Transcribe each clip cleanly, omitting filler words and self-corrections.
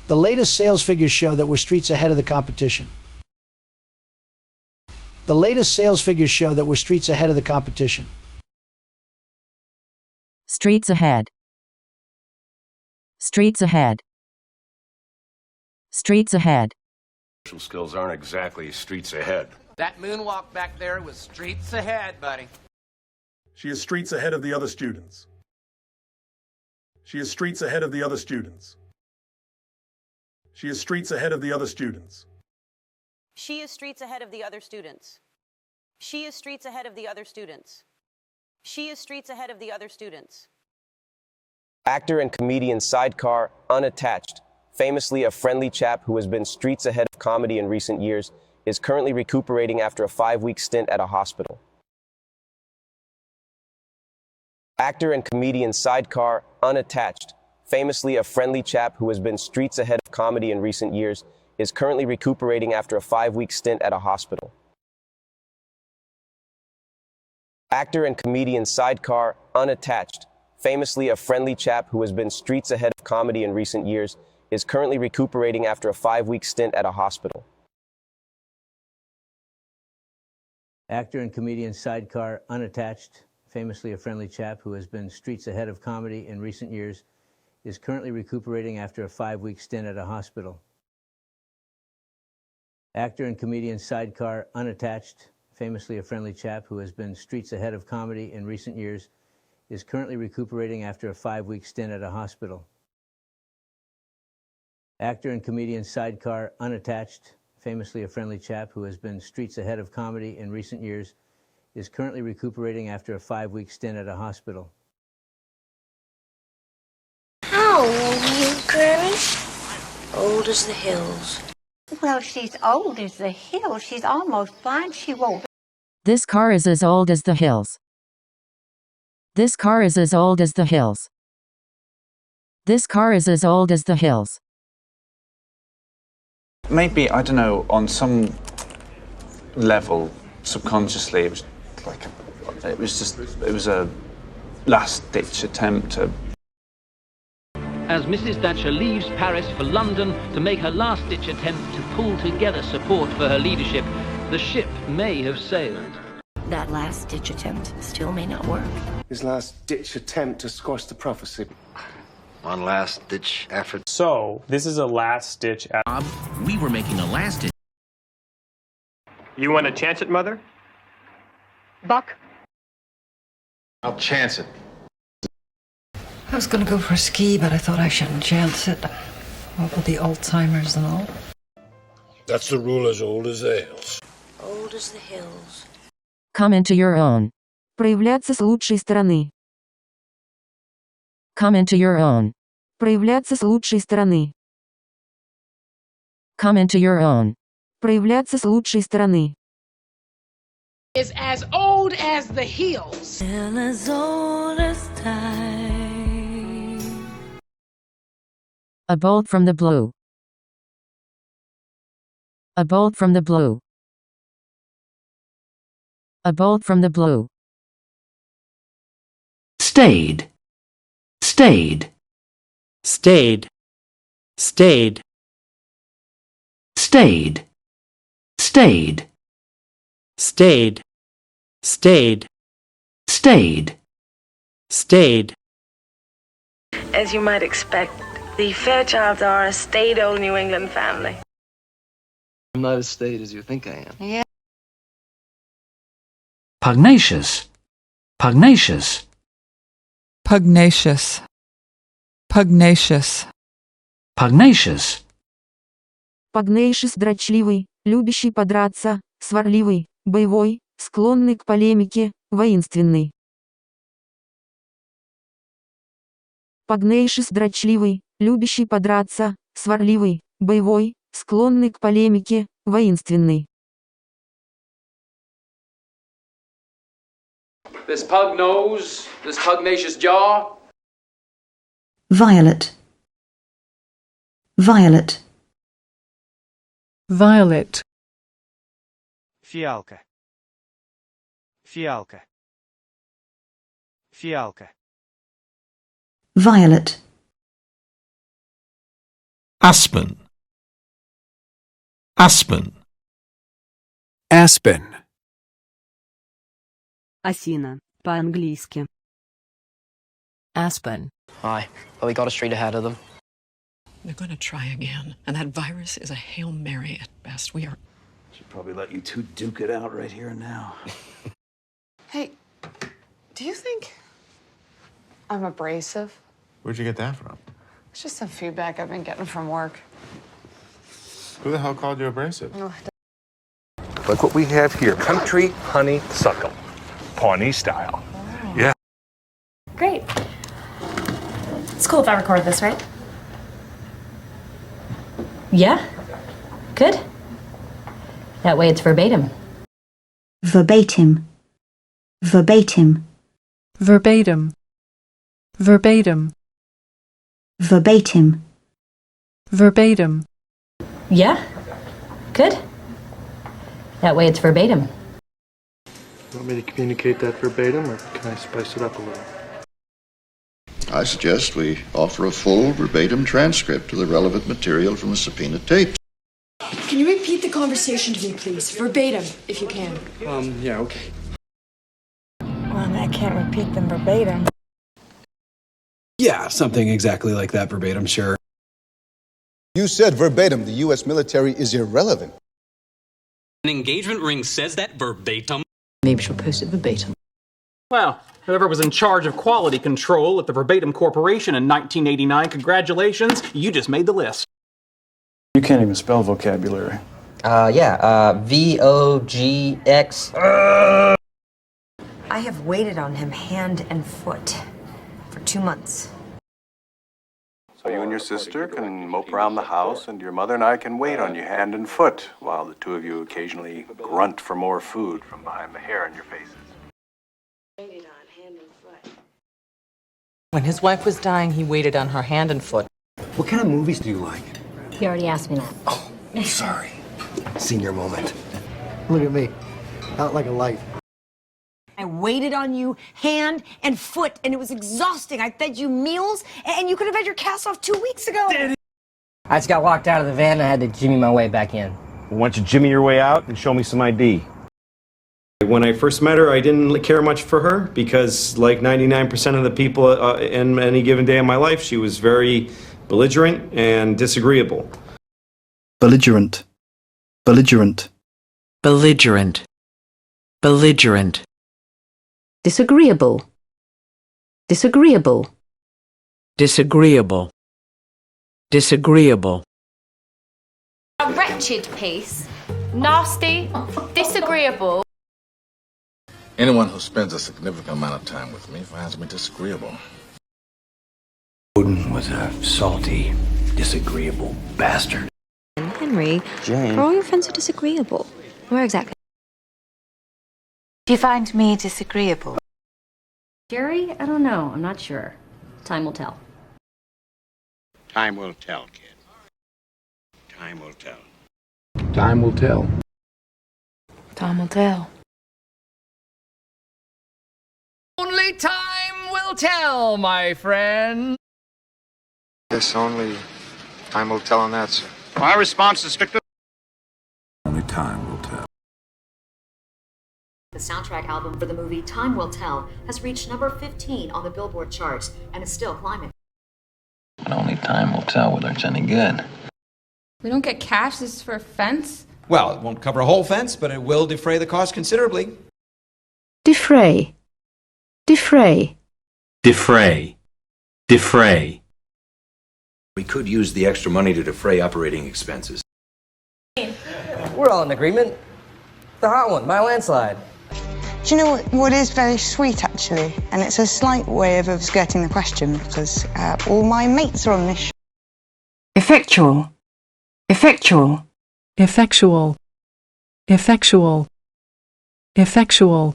The latest sales figures show that we're streets ahead of the competition. The latest sales figures show that we're streets ahead of the competition. Streets ahead. Streets ahead. Streets ahead. Social skills aren't exactly streets ahead. That moonwalk back there was streets ahead, buddy. She is streets ahead of the other students. She is streets ahead of the other students. She is streets ahead of the other students. She is streets ahead of the other students. She is streets ahead of the other students. She is streets ahead of the other students. Actor and comedian Sidecar, unattached, famously a friendly chap who has been streets ahead of comedy in recent years, is currently recuperating after a 5-week stint at a hospital. Actor and comedian Sidecar, unattached, famously a friendly chap who has been streets ahead of comedy in recent years, is currently recuperating after a 5-week stint at a hospital. Actor and comedian Sidecar, unattached, famously a friendly chap who has been streets ahead of comedy in recent years, is currently recuperating after a 5-week stint at a hospital. Actor and comedian Sidecar, unattached, famously a friendly chap who has been streets ahead of comedy in recent years, is currently recuperating after a 5-week stint at a hospital. Actor and comedian Sidecar, unattached, famously a friendly chap who has been streets ahead of comedy in recent years, is currently recuperating after a 5-week stint at a hospital. Actor and comedian Sidecar, unattached, famously a friendly chap who has been streets ahead of comedy in recent years, is currently recuperating after a 5-week stint at a hospital. How old are you, Granny? Old as the hills. Well, she's old as the hills. She's almost blind. She won't. This car is as old as the hills. This car is as old as the hills. This car is as old as the hills. Maybe, I don't know, on some level, subconsciously, it was a last-ditch attempt to... As Mrs. Thatcher leaves Paris for London to make her last-ditch attempt to pull together support for her leadership, the ship may have sailed. That last-ditch attempt still may not work. His last-ditch attempt to squash the prophecy. One last-ditch effort. So, this is a last-ditch effort. We were making a last-ditch... You want to chance it, Mother? Buck? I'll chance it. I was going to go for a ski, but I thought I shouldn't chance it. What with the Alzheimer's and all? That's the rule as old as the hills. Old as the hills. Come into your own. Проявляться с лучшей стороны. Come into your own. Проявляться с лучшей стороны. Come into your own. Проявляться с лучшей стороны. Is as old as the hills. And as old as time. A bolt from the blue. A bolt from the blue. A bolt from the blue. Stayed. Stayed. Stayed. Stayed. Stayed. Stayed. Stayed. Stayed. Stayed. Stayed. As you might expect, the Fairchilds are a staid old New England family. I'm not as staid as you think I am. Yeah. Pugnacious. Pugnacious. Pugnacious. Pugnacious. Pugnacious. Погнейшис дрочливый, любящий подраться, сварливый, боевой, склонный к полемике, воинственный. Погнейшис дрочливый, любящий подраться, сварливый, боевой, склонный к полемике, воинственный. This pug nose, this pugnacious jaw. Violet. Violet. Violet. Фиалка. Фиалка. Фиалка. Violet. Aspen. Aspen. Aspen. Осина, по-английски. Aspen. Hi, but we got a street ahead of them. They're going to try again, and that virus is a Hail Mary at best. We are... Should probably let you two duke it out right here and now. Hey, do you think I'm abrasive? Where'd you get that from? It's just some feedback I've been getting from work. Who the hell called you abrasive? Look what we have here. Country honeysuckle. Pawnee style. Yeah. Great. It's cool if I record this, right? Yeah? Good. That way it's verbatim. Verbatim. Verbatim. Verbatim. Verbatim. Verbatim. Verbatim. Yeah? Good. That way it's verbatim. Want me to communicate that verbatim, or can I spice it up a little? I suggest we offer a full verbatim transcript of the relevant material from the subpoena tapes. Can you repeat the conversation to me, please? Verbatim, if you can. Yeah, okay. Well, I can't repeat them verbatim. Yeah, something exactly like that verbatim, sure. You said verbatim the U.S. military is irrelevant. An engagement ring says that verbatim. Maybe she'll post it verbatim. Well, whoever was in charge of quality control at the Verbatim Corporation in 1989, congratulations, you just made the list. You can't even spell vocabulary. V-O-G-X. I have waited on him hand and foot for 2 months. So you and your sister can mope around the house, and your mother and I can wait on you hand and foot, while the two of you occasionally grunt for more food from behind the hair on your faces. When his wife was dying, he waited on her hand and foot. What kind of movies do you like? You already asked me that. Oh, sorry. Senior moment. Look at me. Out like a light. I waited on you hand and foot, and it was exhausting. I fed you meals, and you could have had your cast off 2 weeks ago. I just got locked out of the van and I had to jimmy my way back in. Why don't you jimmy your way out and show me some ID? When I first met her, I didn't care much for her because, like 99% of the people in any given day of my life, she was very belligerent and disagreeable. Belligerent. Belligerent. Belligerent. Belligerent. Disagreeable. Disagreeable. Disagreeable. Disagreeable. A wretched piece. Nasty. Disagreeable. Anyone who spends a significant amount of time with me finds me disagreeable. Odin was a salty, disagreeable bastard. Henry, Jane. are all your friends so disagreeable? Where exactly? Do you find me disagreeable? Jerry? I don't know. I'm not sure. Time will tell. Time will tell, kid. Time will tell. Time will tell. Time will tell. Only time will tell, my friend. Yes, only time will tell on that, sir. My response is strictly... Only time will tell. The soundtrack album for the movie Time Will Tell has reached number 15 on the Billboard charts and is still climbing. And only time will tell whether it's any good. We don't get cash. This is for a fence. Well, it won't cover a whole fence, but it will defray the cost considerably. Defray. Defray. Defray. Defray. We could use the extra money to defray operating expenses. We're all in agreement. The hot one, by a landslide. Do you know what is very sweet, actually? And it's a slight way of skirting the question, because all my mates are on this show. Effectual. Effectual. Effectual. Effectual. Effectual.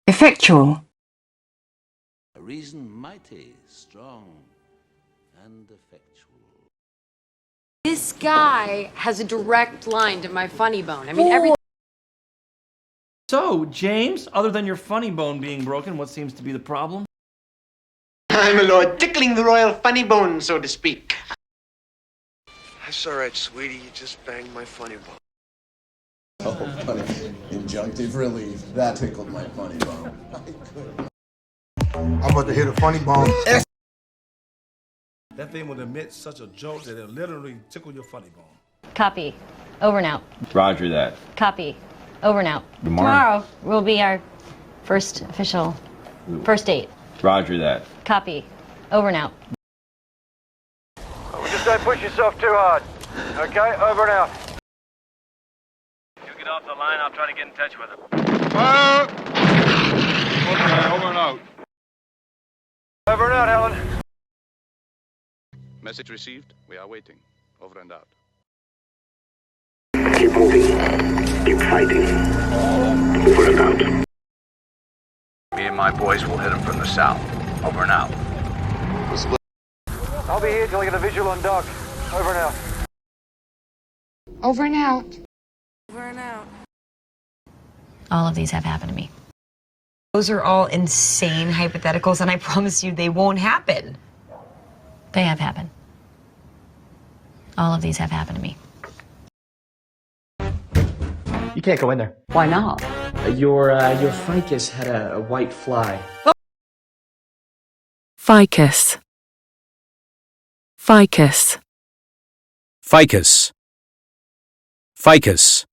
Effectual. A reason mighty, strong, and effectual. This guy has a direct line to my funny bone. I mean, every... So, James, other than your funny bone being broken, what seems to be the problem? I'm a lord tickling the royal funny bone, so to speak. That's all right, sweetie. You just banged my funny bone. Oh, funny. Injunctive relief. That tickled my funny bone. I'm about to hit a funny bone. That thing will emit such a joke that it'll literally tickle your funny bone. Copy. Over and out. Roger that. Copy. Over and out. Tomorrow will be our first official first date. Roger that. Copy. Over and out. Just don't push yourself too hard. Okay, over and out. You get off the line, I'll try to get in touch with him. Fire! Okay, over and out. Over and out, Helen. Message received. We are waiting. Over and out. Keep moving. Keep fighting. Over and out. Me and my boys will hit them from the south. Over and out. I'll be here till I get a visual on Doc. Over and out. Over and out. Over and out. All of these have happened to me. Those are all insane hypotheticals, and I promise you they won't happen. They have happened. All of these have happened to me. You can't go in there. Why not? Your ficus had a white fly. Ficus. Ficus. Ficus. Ficus.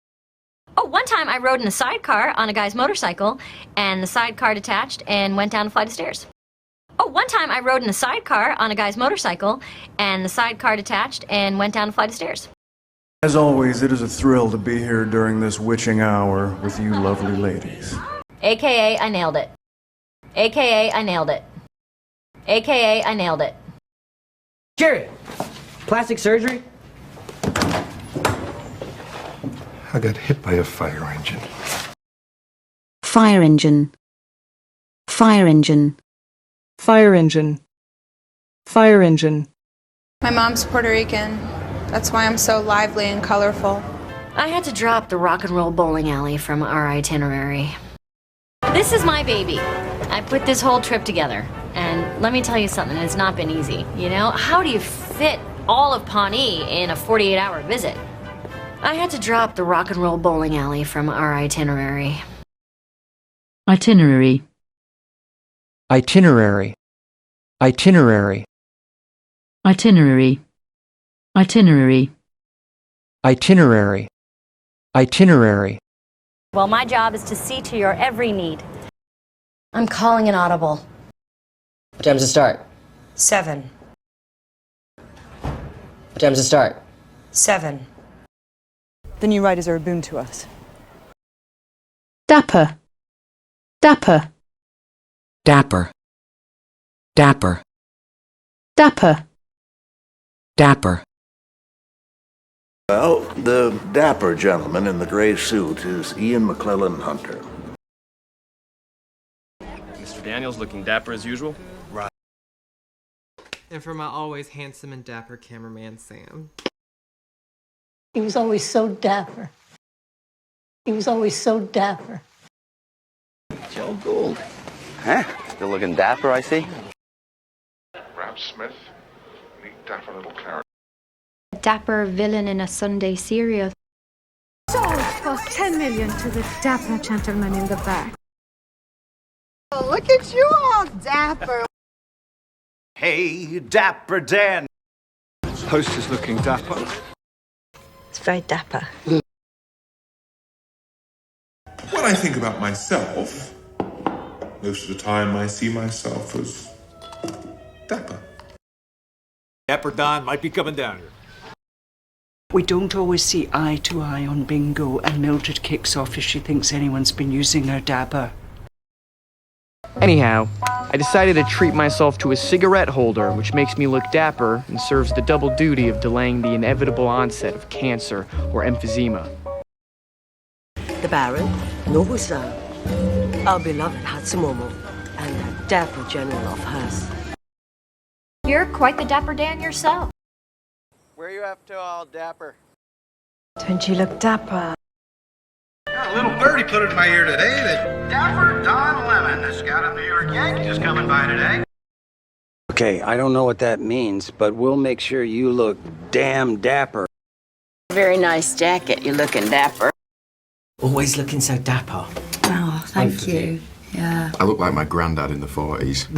Oh, one time I rode in a sidecar on a guy's motorcycle, and the sidecar detached and went down a flight of stairs. Oh, one time I rode in a sidecar on a guy's motorcycle, and the sidecar detached and went down a flight of stairs. As always, it is a thrill to be here during this witching hour with you lovely ladies. AKA, I nailed it. AKA, I nailed it. AKA, I nailed it. Jared, plastic surgery? I got hit by a fire engine. Fire engine. Fire engine. Fire engine. Fire engine. My mom's Puerto Rican. That's why I'm so lively and colorful. I had to drop the rock and roll bowling alley from our itinerary. This is my baby. I put this whole trip together. And let me tell you something, it's not been easy. You know, how do you fit all of Pawnee in a 48-hour visit? I had to drop the rock and roll bowling alley from our itinerary. Itinerary. Itinerary. Itinerary. Itinerary. Itinerary. Itinerary. Itinerary. Well, my job is to see to your every need. I'm calling an audible. What time's it start? 7. What time's it start? 7. The new riders are a boon to us. Dapper. Dapper. Dapper. Dapper. Dapper. Dapper. Well, the dapper gentleman in the gray suit is Ian McClellan Hunter. Mr. Daniels looking dapper as usual. Right. And for my always handsome and dapper cameraman, Sam. He was always so dapper. He was always so dapper. Joe Gould. Huh? Still looking dapper, I see. Rap Smith. Neat dapper little character. Dapper villain in a Sunday serial. So it cost 10 million to the dapper gentleman in the back. Oh, look at you all dapper. Hey, Dapper Dan. Host is looking dapper. It's very dapper. When I think about myself, most of the time I see myself as dapper. Dapper Don might be coming down here. We don't always see eye to eye on bingo, and Mildred kicks off if she thinks anyone's been using her dapper. Anyhow, I decided to treat myself to a cigarette holder, which makes me look dapper and serves the double duty of delaying the inevitable onset of cancer or emphysema. The Baron, Nobusan, our beloved Hatsumomo, and that dapper general of hers. You're quite the Dapper Dan yourself. Where are you up to, all dapper? Don't you look dapper? A little birdie put it in my ear today that Dapper Don Lemon, the scout of New York Yankees, is coming by today. Okay, I don't know what that means, but we'll make sure you look damn dapper. Very nice jacket. You're looking dapper. Always looking so dapper. Oh, thank you. Yeah. I look like my granddad in the 40s.